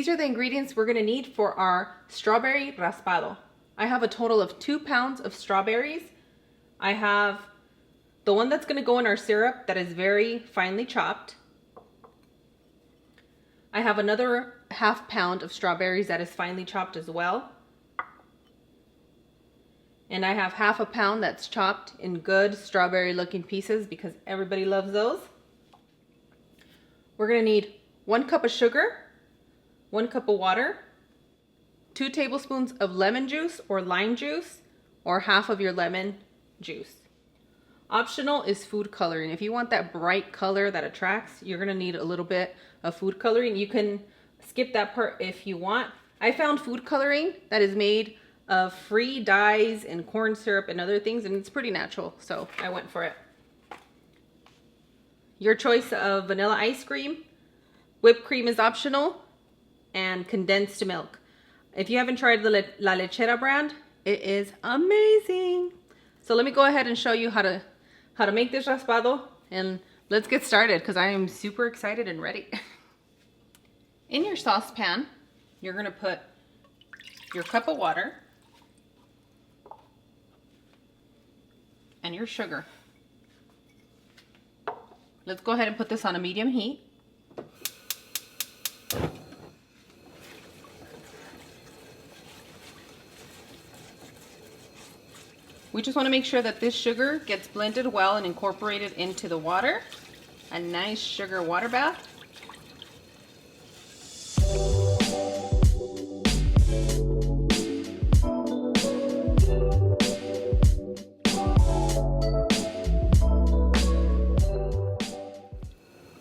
these are the ingredients we're gonna need for our strawberry raspado. I have a total of 2 pounds of strawberries. I have the one that's gonna go in our syrup that is very finely chopped. I have another ½ pound of strawberries that is finely chopped as well. And I have ½ pound that's chopped in good strawberry looking pieces because everybody loves those. We're gonna need 1 cup of sugar, 1 cup of water, 2 tablespoons of lemon juice or lime juice, or half of your lemon juice. Optional is food coloring. If you want that bright color that attracts, you're gonna need a little bit of food coloring. You can skip that part if you want. I found food coloring that is made of free dyes and corn syrup and other things, and it's pretty natural, so I went for it. Your choice of vanilla ice cream, whipped cream is optional, and condensed milk. If you haven't tried the La Lechera brand, it is amazing. So let me go ahead and show you how to make this raspado, and let's get started because I am super excited and ready. In your saucepan, you're gonna put your cup of water and your sugar. Let's go ahead and put this on a medium heat. We just want to make sure that this sugar gets blended well and incorporated into the water. A nice sugar water bath.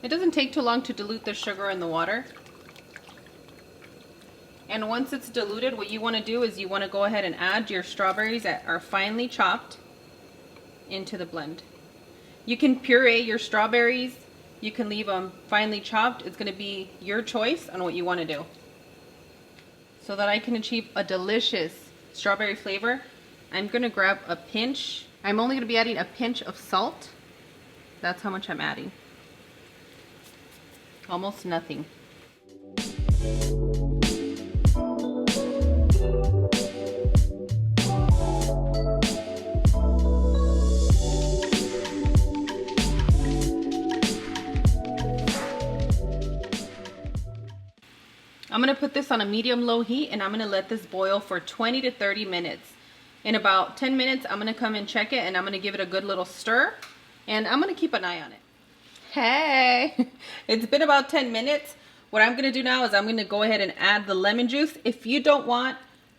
It doesn't take too long to dilute the sugar in the water. And once it's diluted, what you want to do is you want to go ahead and add your strawberries that are finely chopped into the blend. You can puree your strawberries. You can leave them finely chopped. It's going to be your choice on what you want to do. So that I can achieve a delicious strawberry flavor, I'm going to grab a pinch. I'm only going to be adding a pinch of salt. That's how much I'm adding. Almost nothing. I'm going to put this on a medium-low heat and I'm going to let this boil for 20 to 30 minutes. In about 10 minutes, I'm going to come and check it and I'm going to give it a good little stir and I'm going to keep an eye on it. Hey, it's been about 10 minutes. What I'm going to do now is I'm going to go ahead and add the lemon juice. If you don't want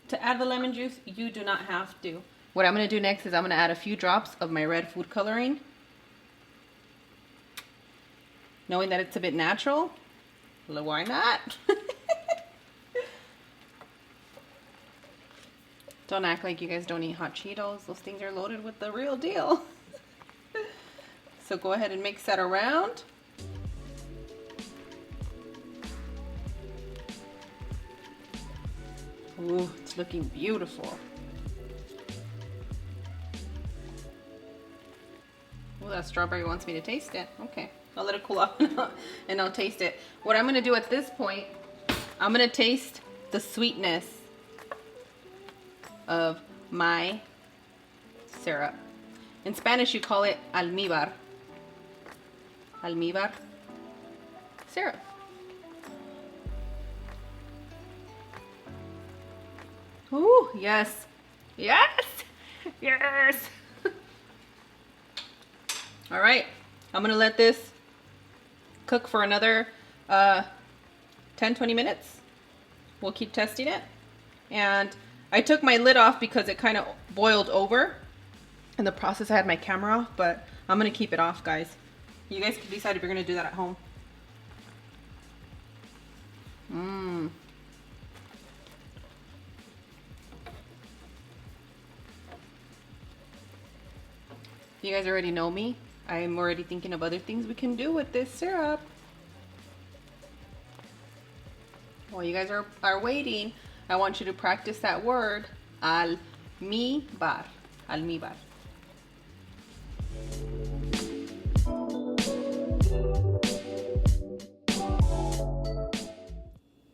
to add the lemon juice, you do not have to. What I'm going to do next is I'm going to add a few drops of my red food coloring. Knowing that it's a bit natural, well, why not? Don't act like you guys don't eat hot Cheetos. Those things are loaded with the real deal. So go ahead and mix that around. Ooh, it's looking beautiful. Oh, that strawberry wants me to taste it. Okay, I'll let it cool off and I'll taste it. What I'm gonna do at this point, I'm gonna taste the sweetness of my syrup. In Spanish, you call it almíbar. Almíbar syrup. Ooh, yes. Yes! Yes! All right, I'm gonna let this cook for another 10-20 minutes. We'll keep testing it. And I took my lid off because it kind of boiled over. In the process, I had my camera off, but I'm gonna keep it off, guys. You guys can decide if you're gonna do that at home. You guys already know me. I'm already thinking of other things we can do with this syrup. While you guys are waiting, I want you to practice that word, almíbar. Almíbar.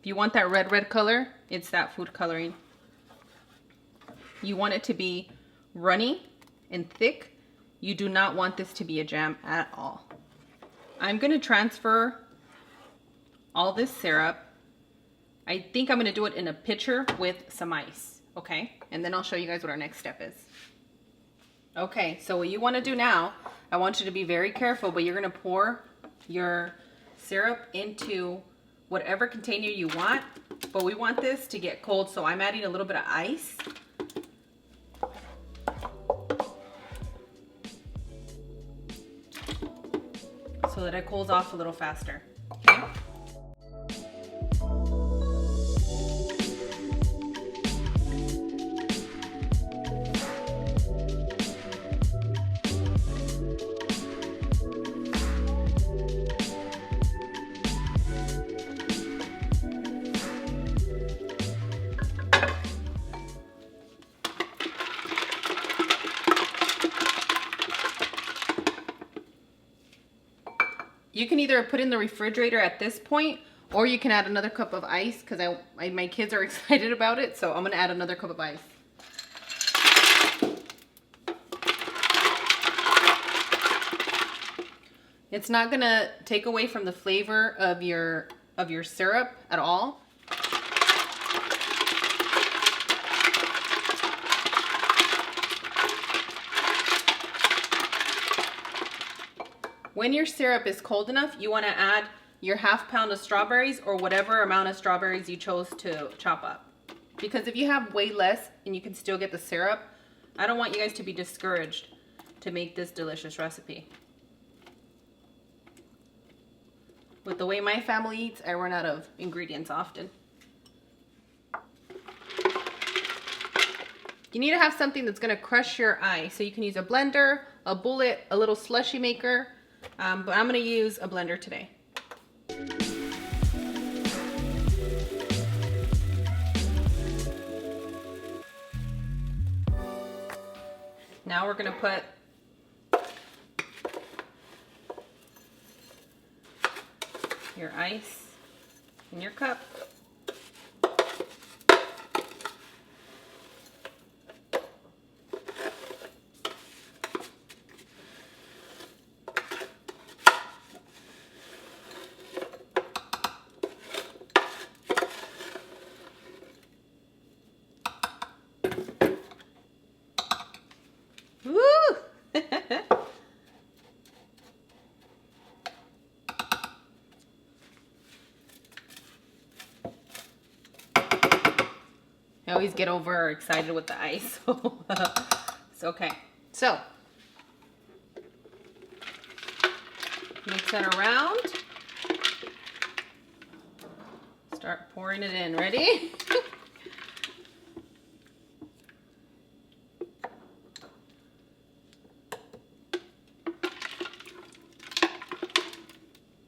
If you want that red color, it's that food coloring. You want it to be runny and thick. You do not want this to be a jam at all. I'm gonna transfer all this syrup. I think I'm gonna do it in a pitcher with some ice, okay? And then I'll show you guys what our next step is. Okay, so what you wanna do now, I want you to be very careful, but you're gonna pour your syrup into whatever container you want, but we want this to get cold, so I'm adding a little bit of ice. So that it cools off a little faster, okay? You can either put in the refrigerator at this point, or you can add another cup of ice, because my kids are excited about it, so I'm gonna add another cup of ice. It's not gonna take away from the flavor of your syrup at all. When your syrup is cold enough, you want to add your ½ pound of strawberries or whatever amount of strawberries you chose to chop up. Because if you have way less and you can still get the syrup, I don't want you guys to be discouraged to make this delicious recipe. With the way my family eats, I run out of ingredients often. You need to have something that's going to crush your ice. So you can use a blender, a bullet, a little slushy maker. But I'm going to use a blender today. Now we're going to put your ice in your cup. I always get overexcited with the ice, so it's okay. So, mix that around. Start pouring it in. Ready?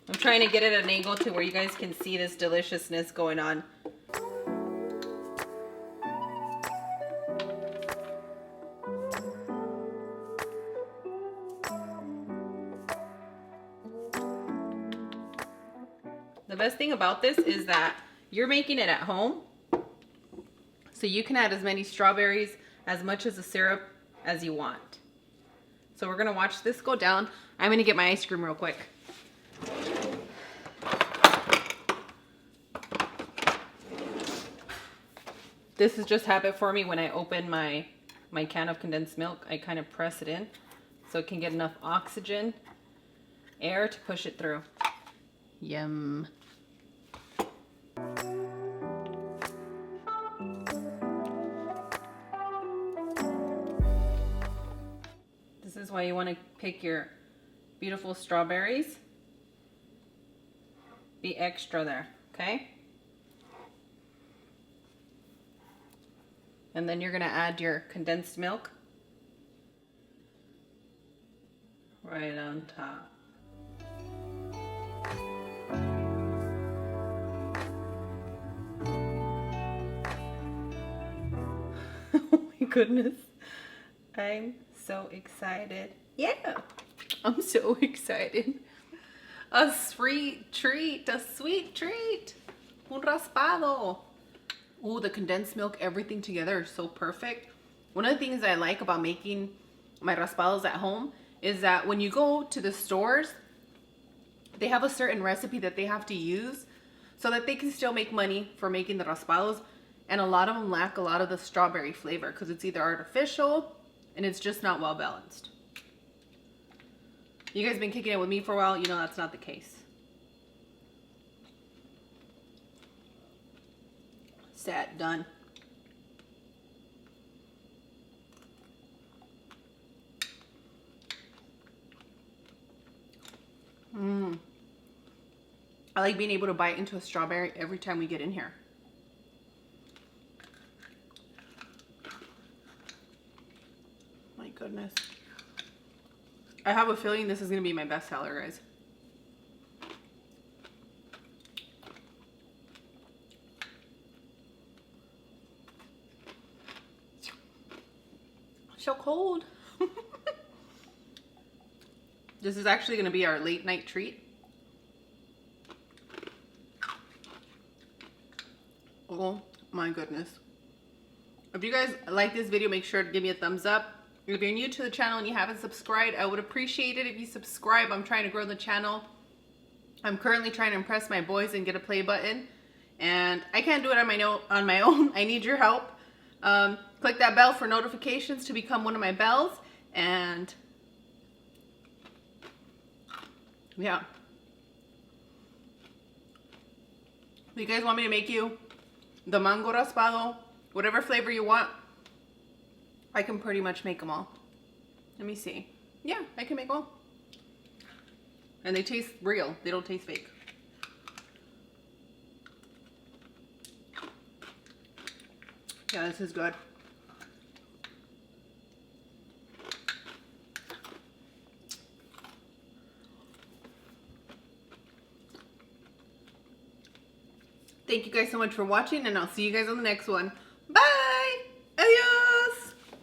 I'm trying to get it at an angle to where you guys can see this deliciousness going on. The best thing about this is that you're making it at home, so you can add as many strawberries, as much as the syrup as you want. So we're gonna watch this go down. I'm gonna get my ice cream real quick. This is just habit for me. When I open my can of condensed milk, I kind of press it in so it can get enough oxygen, air to push it through. Yum. This is why you want to pick your beautiful strawberries. Be extra there, okay? And then you're going to add your condensed milk right on top. Oh my goodness. I'm so excited. Yeah, I'm so excited. A sweet treat, a sweet treat. Un raspado. Ooh, the condensed milk, everything together is so perfect. One of the things I like about making my raspados at home is that when you go to the stores, they have a certain recipe that they have to use so that they can still make money for making the raspados. And a lot of them lack a lot of the strawberry flavor because it's either artificial and it's just not well balanced. You guys been kicking it with me for a while, you know that's not the case. Set, done. I like being able to bite into a strawberry every time we get in here. My goodness. I have a feeling this is going to be my best seller, guys. So cold. This is actually going to be our late night treat. Oh my goodness. If you guys like this video, make sure to give me a thumbs up. If you're new to the channel and you haven't subscribed, I would appreciate it if you subscribe. I'm trying to grow the channel. I'm currently trying to impress my boys and get a play button. And I can't do it on my own. I need your help. Click that bell for notifications to become one of my bells. And yeah. If you guys want me to make you the mango raspado, whatever flavor you want, I can pretty much make them all. Let me see. Yeah, I can make all. And they taste real. They don't taste fake. Yeah, this is good. Thank you guys so much for watching, and I'll see you guys on the next one.